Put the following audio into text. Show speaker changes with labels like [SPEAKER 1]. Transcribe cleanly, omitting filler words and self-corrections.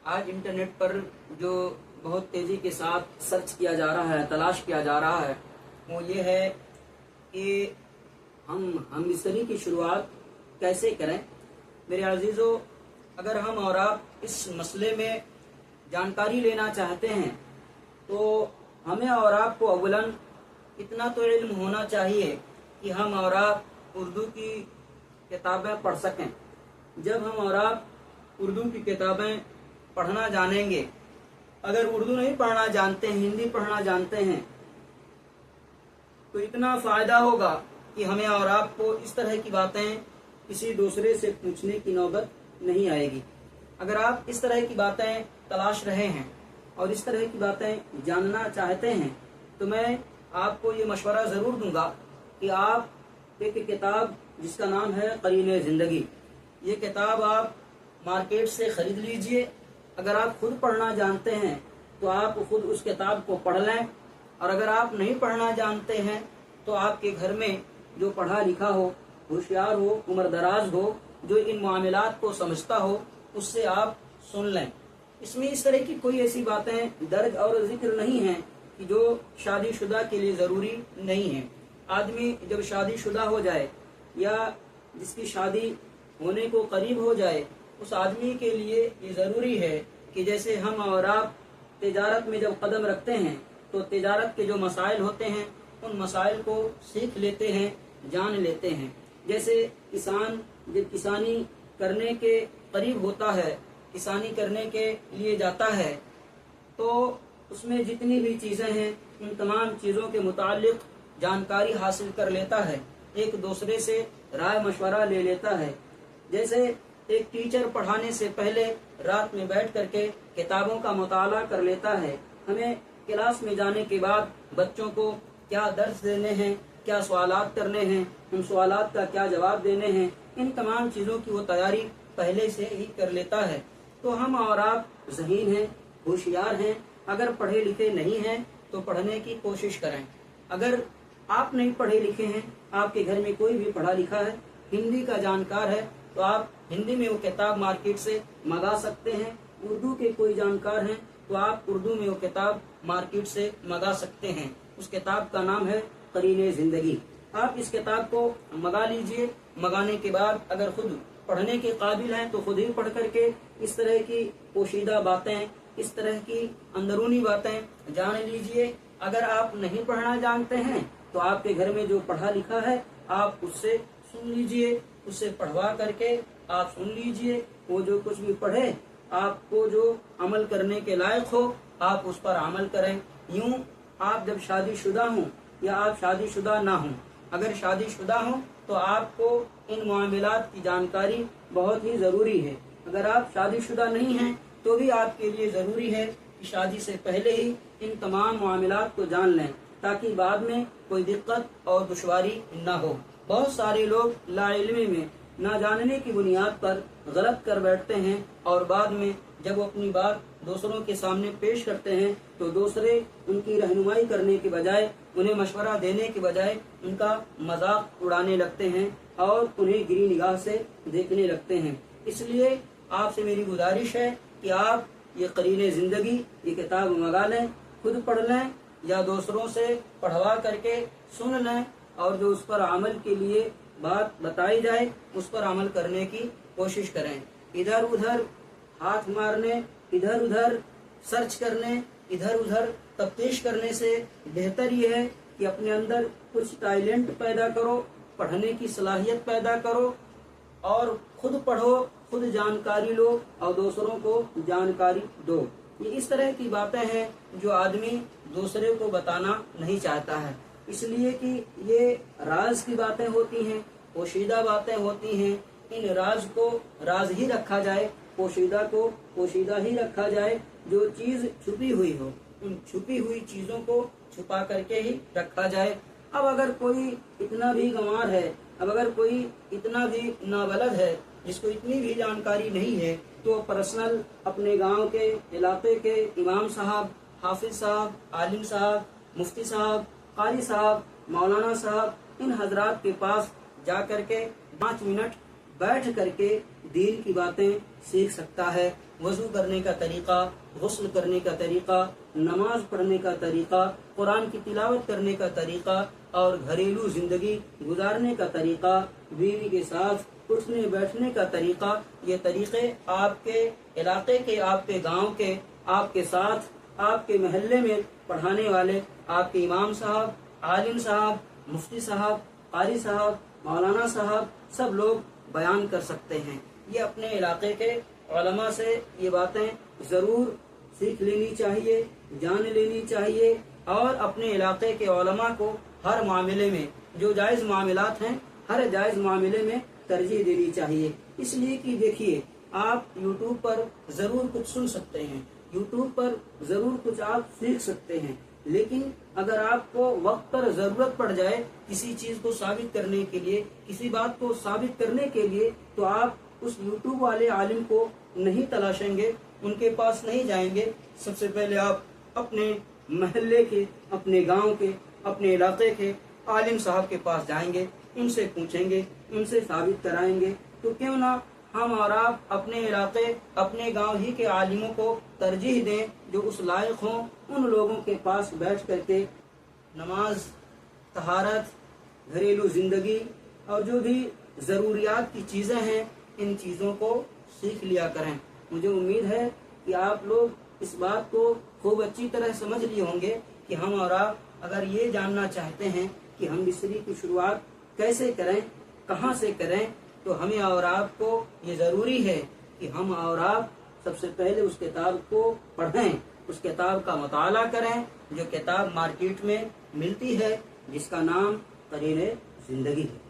[SPEAKER 1] آج انٹرنیٹ پر جو بہت تیزی کے ساتھ سرچ کیا جا رہا ہے، تلاش کیا جا رہا ہے، وہ یہ ہے کہ ہم مصری کی شروعات کیسے کریں۔ میرے عزیزو، اگر ہم اور آپ اس مسئلے میں جانکاری لینا چاہتے ہیں تو ہمیں اور آپ کو اولاً اتنا تو علم ہونا چاہیے کہ ہم اور آپ اردو کی کتابیں پڑھ سکیں۔ جب ہم اور آپ اردو کی کتابیں پڑھنا جانیں گے، اگر اردو نہیں پڑھنا جانتے ہیں، ہندی پڑھنا جانتے ہیں، تو اتنا فائدہ ہوگا کہ ہمیں اور آپ کو اس طرح کی باتیں کسی دوسرے سے پوچھنے کی نوبت نہیں آئے گی۔ اگر آپ اس طرح کی باتیں تلاش رہے ہیں اور اس طرح کی باتیں جاننا چاہتے ہیں تو میں آپ کو یہ مشورہ ضرور دوں گا کہ آپ ایک کتاب جس کا نام ہے قرین زندگی، یہ کتاب آپ مارکیٹ سے خرید لیجئے۔ اگر آپ خود پڑھنا جانتے ہیں تو آپ خود اس کتاب کو پڑھ لیں، اور اگر آپ نہیں پڑھنا جانتے ہیں تو آپ کے گھر میں جو پڑھا لکھا ہو، ہوشیار ہو، عمر دراز ہو، جو ان معاملات کو سمجھتا ہو، اس سے آپ سن لیں۔ اس میں اس طرح کی کوئی ایسی باتیں درج اور ذکر نہیں ہیں کہ جو شادی شدہ کے لیے ضروری نہیں ہیں۔ آدمی جب شادی شدہ ہو جائے یا جس کی شادی ہونے کو قریب ہو جائے، اس آدمی کے لیے یہ ضروری ہے کہ جیسے ہم اور آپ تجارت میں جب قدم رکھتے ہیں تو تجارت کے جو مسائل ہوتے ہیں ان مسائل کو سیکھ لیتے ہیں، جان لیتے ہیں۔ جیسے کسان جب کسانی کرنے کے قریب ہوتا ہے، کسانی کرنے کے لیے جاتا ہے، تو اس میں جتنی بھی چیزیں ہیں ان تمام چیزوں کے متعلق جانکاری حاصل کر لیتا ہے، ایک دوسرے سے رائے مشورہ لے لیتا ہے۔ جیسے ایک ٹیچر پڑھانے سے پہلے رات میں بیٹھ کر کے کتابوں کا مطالعہ کر لیتا ہے، ہمیں کلاس میں جانے کے بعد بچوں کو کیا درس دینے ہیں، کیا سوالات کرنے ہیں، ان سوالات کا کیا جواب دینے ہیں، ان تمام چیزوں کی وہ تیاری پہلے سے ہی کر لیتا ہے۔ تو ہم اور آپ ذہین ہیں، ہوشیار ہیں۔ اگر پڑھے لکھے نہیں ہیں تو پڑھنے کی کوشش کریں۔ اگر آپ نہیں پڑھے لکھے ہیں، آپ کے گھر میں کوئی بھی پڑھا لکھا ہے، ہندی کا جانکار ہے، تو آپ ہندی میں وہ کتاب مارکیٹ سے منگا سکتے ہیں۔ اردو کے کوئی جانکار ہیں تو آپ اردو میں وہ کتاب مارکیٹ سے منگا سکتے ہیں۔ اس کتاب کا نام ہے قرین زندگی۔ آپ اس کتاب کو منگا لیجئے۔ منگانے کے بعد اگر خود پڑھنے کے قابل ہیں تو خود ہی پڑھ کر کے اس طرح کی پوشیدہ باتیں، اس طرح کی اندرونی باتیں جان لیجئے۔ اگر آپ نہیں پڑھنا جانتے ہیں تو آپ کے گھر میں جو پڑھا لکھا ہے آپ اس سے سن لیجئے، اس سے پڑھوا کر کے آپ سن لیجئے۔ وہ جو کچھ بھی پڑھے، آپ کو جو عمل کرنے کے لائق ہو آپ اس پر عمل کریں۔ یوں آپ جب شادی شدہ ہوں یا آپ شادی شدہ نہ ہوں، اگر شادی شدہ ہوں تو آپ کو ان معاملات کی جانکاری بہت ہی ضروری ہے۔ اگر آپ شادی شدہ نہیں ہیں تو بھی آپ کے لیے ضروری ہے کہ شادی سے پہلے ہی ان تمام معاملات کو جان لیں تاکہ بعد میں کوئی دقت اور دشواری نہ ہو۔ بہت سارے لوگ لا علمی میں نہ جاننے کی بنیاد پر غلط کر بیٹھتے ہیں، اور بعد میں جب وہ اپنی بات دوسروں کے سامنے پیش کرتے ہیں تو دوسرے ان کی رہنمائی کرنے کے بجائے، انہیں مشورہ دینے کے بجائے ان کا مذاق اڑانے لگتے ہیں اور انہیں گری نگاہ سے دیکھنے لگتے ہیں۔ اس لیے آپ سے میری گزارش ہے کہ آپ یہ قرین زندگی یہ کتاب منگا لیں، خود پڑھ لیں یا دوسروں سے پڑھوا کر کے سن لیں، اور جو اس پر عمل کے لیے بات بتائی جائے اس پر عمل کرنے کی کوشش کریں۔ ادھر ادھر ہاتھ مارنے، ادھر ادھر سرچ کرنے، ادھر ادھر تفتیش کرنے سے بہتر یہ ہے کہ اپنے اندر کچھ ٹیلنٹ پیدا کرو، پڑھنے کی صلاحیت پیدا کرو، اور خود پڑھو، خود جانکاری لو اور دوسروں کو جانکاری دو۔ یہ اس طرح کی باتیں ہیں جو آدمی دوسرے کو بتانا نہیں چاہتا ہے، اس لیے کہ یہ راز کی باتیں ہوتی ہیں، پوشیدہ باتیں ہوتی ہیں۔ ان راز کو راز ہی رکھا جائے، پوشیدہ کو پوشیدہ ہی رکھا جائے۔ جو چیز چھپی ہوئی ہو ان چھپی ہوئی چیزوں کو چھپا کر کے ہی رکھا جائے۔ اب اگر کوئی اتنا بھی گنوار ہے، اب اگر کوئی اتنا بھی نابلد ہے جس کو اتنی بھی جانکاری نہیں ہے، تو پرسنل اپنے گاؤں کے علاقے کے امام صاحب، حافظ صاحب، عالم صاحب، مفتی صاحب، قاری صاحب، مولانا صاحب، ان حضرات کے پاس جا کر کے 5 منٹ بیٹھ کر کے دین کی باتیں سیکھ سکتا ہے. وضو کرنے کا طریقہ، غسل کرنے کا طریقہ، نماز پڑھنے کا طریقہ، قرآن کی تلاوت کرنے کا طریقہ اور گھریلو زندگی گزارنے کا طریقہ، بیوی کے ساتھ اٹھنے بیٹھنے کا طریقہ، یہ طریقے آپ کے علاقے کے، آپ کے گاؤں کے، آپ کے ساتھ آپ کے محلے میں پڑھانے والے آپ کے امام صاحب، عالم صاحب، مفتی صاحب، قاری صاحب، مولانا صاحب سب لوگ بیان کر سکتے ہیں. یہ اپنے علاقے کے علماء سے یہ باتیں ضرور سیکھ لینی چاہیے، جان لینی چاہیے اور اپنے علاقے کے علماء کو ہر معاملے میں جو جائز معاملات ہیں ہر جائز معاملے میں ترجیح دینی چاہیے. اس لیے کہ دیکھیے آپ یوٹیوب پر ضرور کچھ سن سکتے ہیں، یوٹیوب پر ضرور کچھ آپ سیکھ سکتے ہیں، لیکن اگر آپ کو وقت پر ضرورت پڑ جائے کسی چیز کو ثابت کرنے کے لیے، کسی بات کو ثابت کرنے کے لیے، تو آپ اس یوٹیوب والے عالم کو نہیں تلاشیں گے، ان کے پاس نہیں جائیں گے. سب سے پہلے آپ اپنے محلے کے، اپنے گاؤں کے، اپنے علاقے کے عالم صاحب کے پاس جائیں گے، ان سے پوچھیں گے، ان سے ثابت کرائیں گے. تو کیوں نہ ہم اور آپ اپنے علاقے، اپنے گاؤں ہی کے عالموں کو ترجیح دیں جو اس لائق ہوں. ان لوگوں کے پاس بیٹھ کر کے نماز، طہارت، گھریلو زندگی اور جو بھی ضروریات کی چیزیں ہیں ان چیزوں کو سیکھ لیا کریں. مجھے امید ہے کہ آپ لوگ اس بات کو خوب اچھی طرح سمجھ لیے ہوں گے کہ ہم اور آپ اگر یہ جاننا چاہتے ہیں کہ ہم مصری کی شروعات کیسے کریں، کہاں سے کریں، تو ہمیں اور آپ کو یہ ضروری ہے کہ ہم اور آپ سب سے پہلے اس کتاب کو پڑھیں، اس کتاب کا مطالعہ کریں جو کتاب مارکیٹ میں ملتی ہے جس کا نام قرین زندگی ہے.